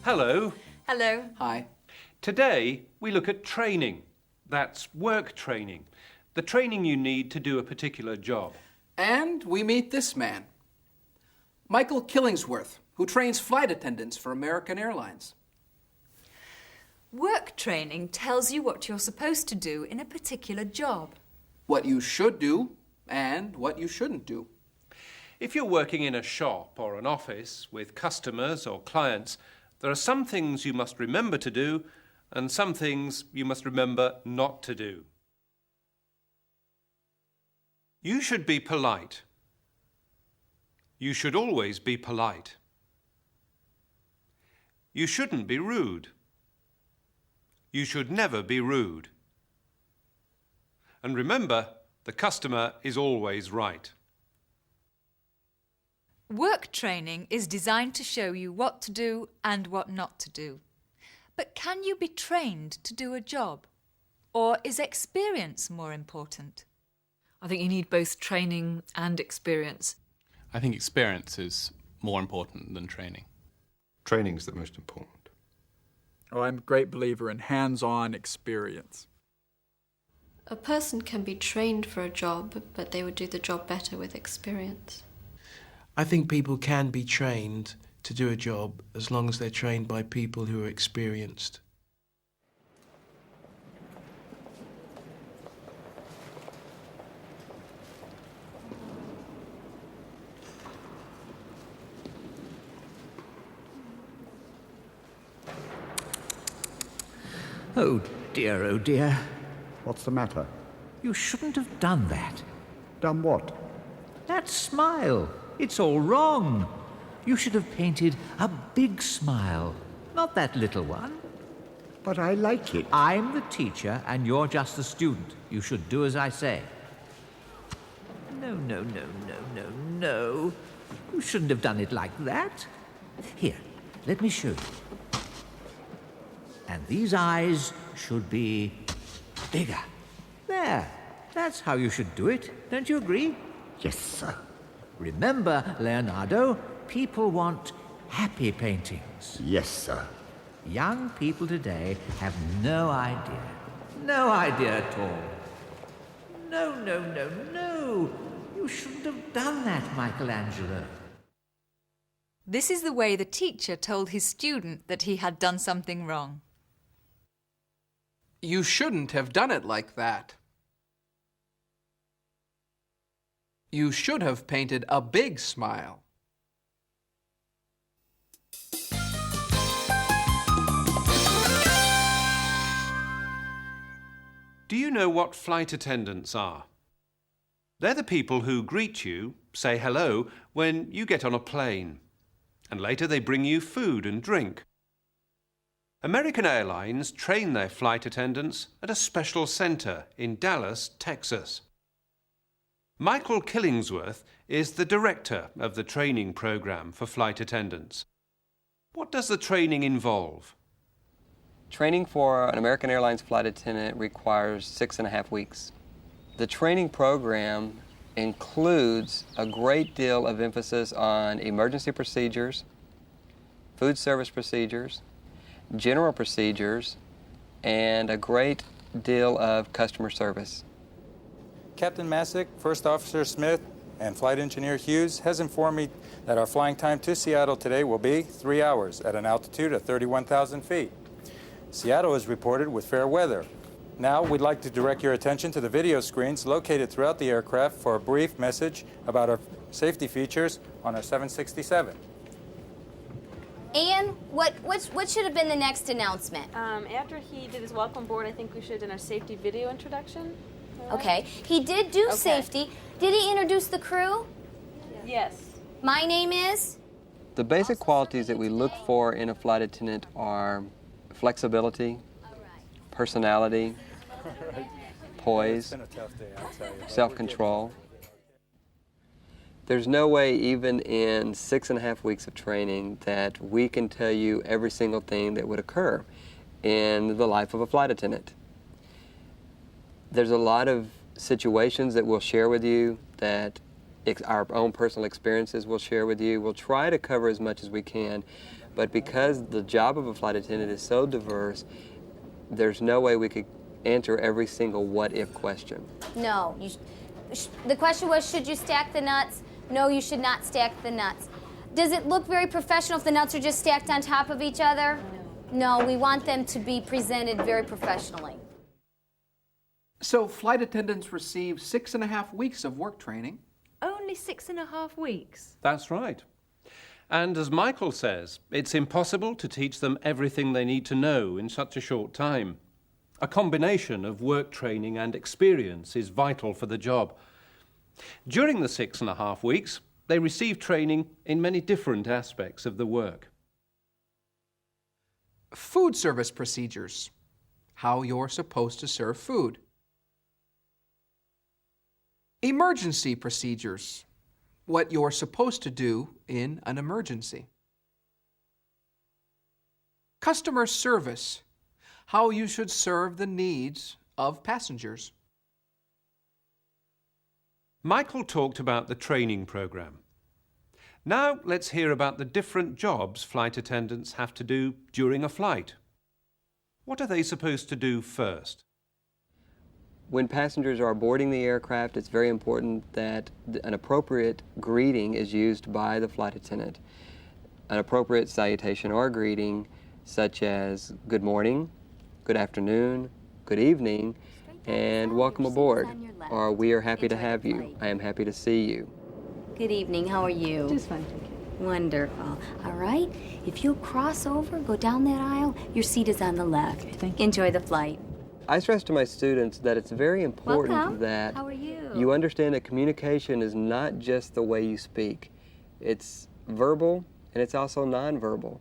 Hello. Hello. Hi. Today we look at training. That's work training. The training you need to do a particular job. And we meet this man, Michael Killingsworth, who trains flight attendants for American Airlines. Work training tells you what you're supposed to do in a particular job. What you should do and what you shouldn't do. If you're working in a shop or an office with customers or clients, there are some things you must remember to do and some things you must remember not to do. You should be polite. You should always be polite. You shouldn't be rude. You should never be rude. And remember, the customer is always right. Work training is designed to show you what to do and what not to do. But can you be trained to do a job? Or is experience more important? I think you need both training and experience. I think experience is more important than training. Training's the most important. Oh, I'm a great believer in hands-on experience. A person can be trained for a job, but they would do the job better with experience. I think people can be trained to do a job as long as they're trained by people who are experienced. Oh dear. What's the matter? You shouldn't have done that. Done what? That smile. It's all wrong. You should have painted a big smile, not that little one. But I like it. I'm the teacher and you're just the student. You should do as I say. No. You shouldn't have done it like that. Here, let me show you. And these eyes should be bigger. There. That's how you should do it. Don't you agree? Yes, sir. Remember, Leonardo, people want happy paintings. Yes, sir. Young people today have no idea. No idea at all. No. You shouldn't have done that, Michelangelo. This is the way the teacher told his student that he had done something wrong. You shouldn't have done it like that. You should have painted a big smile. Do you know what flight attendants are? They're the people who greet you, say hello, when you get on a plane. And later they bring you food and drink. American Airlines train their flight attendants at a special center in Dallas, Texas. Michael Killingsworth is the director of the training program for flight attendants. What does the training involve? Training for an American Airlines flight attendant requires 6.5 weeks. The training program includes a great deal of emphasis on emergency procedures, food service procedures, general procedures, and a great deal of customer service. Captain Masick, First Officer Smith, and Flight Engineer Hughes has informed me that our flying time to Seattle today will be 3 hours at an altitude of 31,000 feet. Seattle is reported with fair weather. Now, we'd like to direct your attention to the video screens located throughout the aircraft for a brief message about our safety features on our 767. Ian, what should have been the next announcement? After he did his welcome board, I think we should have done our safety video introduction. Okay. He did do safety. Did he introduce the crew? Yes. My name is? The basic qualities that we look for in a flight attendant are flexibility, personality, poise, self-control. There's no way, even in 6.5 weeks of training, that we can tell you every single thing that would occur in the life of a flight attendant. There's a lot of situations that we'll share with you, that our own personal experiences we'll share with you. We'll try to cover as much as we can, But because the job of a flight attendant is so diverse, there's no way we could answer every single what-if question. No. The question was, should you stack the nuts? No, you should not stack the nuts. Does it look very professional if the nuts are just stacked on top of each other? No, we want them to be presented very professionally. So flight attendants receive 6.5 weeks of work training. Only 6.5 weeks. That's right. And as Michael says, it's impossible to teach them everything they need to know in such a short time. A combination of work training and experience is vital for the job. During the 6.5 weeks, they receive training in many different aspects of the work. Food service procedures. How you're supposed to serve food. Emergency procedures. What you're supposed to do in an emergency. Customer service. How you should serve the needs of passengers. Michael talked about the training program. Now let's hear about the different jobs flight attendants have to do during a flight. What are they supposed to do first? When passengers are boarding the aircraft, it's very important that an appropriate greeting is used by the flight attendant. An appropriate salutation or greeting such as good morning, good afternoon, good evening, and welcome aboard, or we are happy to have you. I am happy to see you. Good evening. How are you? Just fine, thank you. Wonderful. All right. If you'll cross over, go down that aisle, your seat is on the left. Thank you. Enjoy the flight. I stress to my students that it's very important Welcome. that How are you? you understand that communication is not just the way you speak. It's verbal and it's also nonverbal.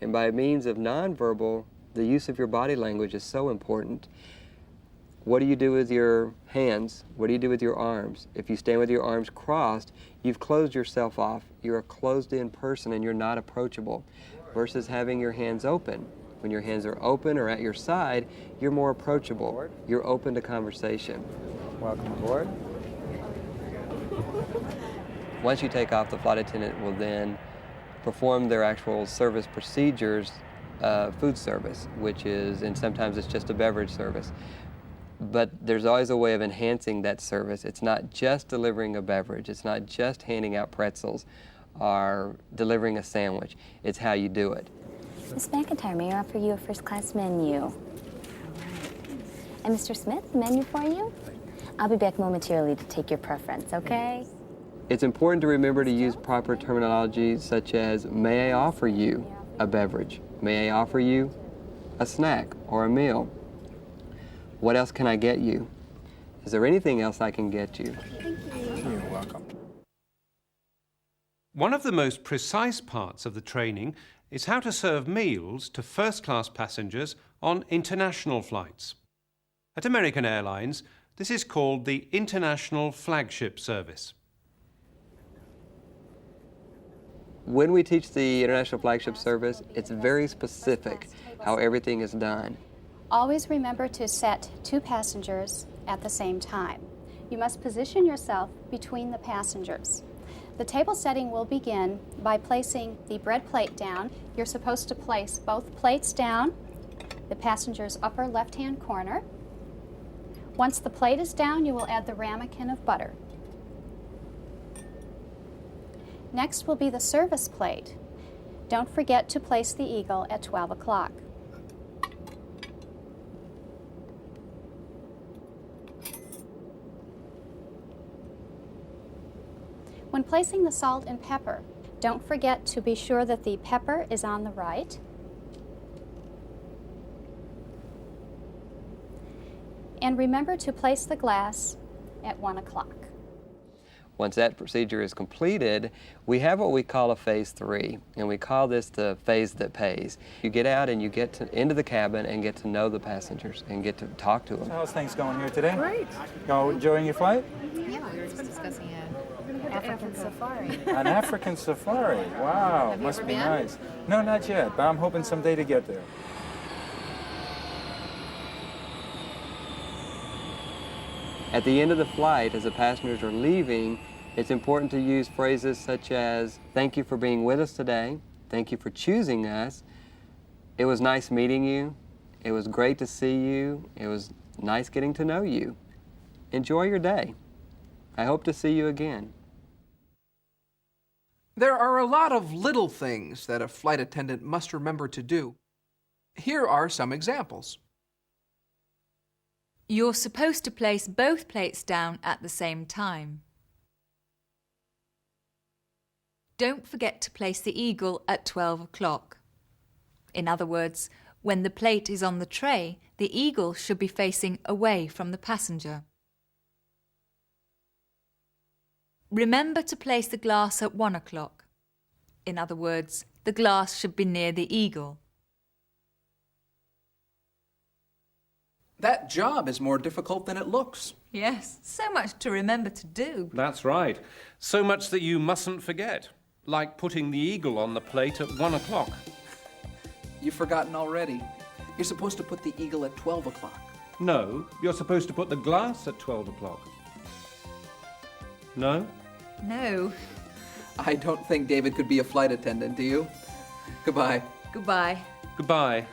And by means of nonverbal, the use of your body language is so important. What do you do with your hands? What do you do with your arms? If you stand with your arms crossed, you've closed yourself off. You're a closed-in person and you're not approachable. Versus having your hands open. When your hands are open or at your side, you're more approachable. You're open to conversation. Welcome aboard. Once you take off, the flight attendant will then perform their actual service procedures, food service, which is, and sometimes it's just a beverage service. But there's always a way of enhancing that service. It's not just delivering a beverage. It's not just handing out pretzels or delivering a sandwich. It's how you do it. Ms. McIntyre, may I offer you a first-class menu? And Mr. Smith, the menu for you? I'll be back momentarily to take your preference, okay? It's important to remember to use proper terminology such as, may I offer you a beverage? May I offer you a snack or a meal? What else can I get you? Is there anything else I can get you? You're welcome. One of the most precise parts of the training is how to serve meals to first-class passengers on international flights. At American Airlines, this is called the International Flagship Service. When we teach the International Flagship Service, it's very specific how everything is done. Always remember to set 2 passengers at the same time. You must position yourself between the passengers. The table setting will begin by placing the bread plate down. You're supposed to place both plates down, the passenger's upper left-hand corner. Once the plate is down, you will add the ramekin of butter. Next will be the service plate. Don't forget to place the eagle at 12 o'clock. When placing the salt and pepper, don't forget to be sure that the pepper is on the right. And remember to place the glass at 1 o'clock. Once that procedure is completed, we have what we call a phase 3, and we call this the phase that pays. You get out and you get into the cabin and get to know the passengers and get to talk to them. So how's things going here today? Great. You enjoying your flight? Yeah, we were just discussing an African safari. An African safari. Wow, Have you must ever be been? nice. No, not yet, but I'm hoping someday to get there. At the end of the flight, as the passengers are leaving, it's important to use phrases such as, thank you for being with us today, Thank you for choosing us. It was nice meeting you. It was great to see you. It was nice getting to know you. Enjoy your day. I hope to see you again. There are a lot of little things that a flight attendant must remember to do. Here are some examples. You're supposed to place both plates down at the same time. Don't forget to place the eagle at 12 o'clock. In other words, when the plate is on the tray, the eagle should be facing away from the passenger. Remember to place the glass at 1 o'clock. In other words, the glass should be near the eagle. That job is more difficult than it looks. Yes, so much to remember to do. That's right. So much that you mustn't forget. Like putting the eagle on the plate at 1 o'clock. You've forgotten already. You're supposed to put the eagle at 12 o'clock. No, you're supposed to put the glass at 12 o'clock. No? No. I don't think David could be a flight attendant, do you? Goodbye. Goodbye. Goodbye.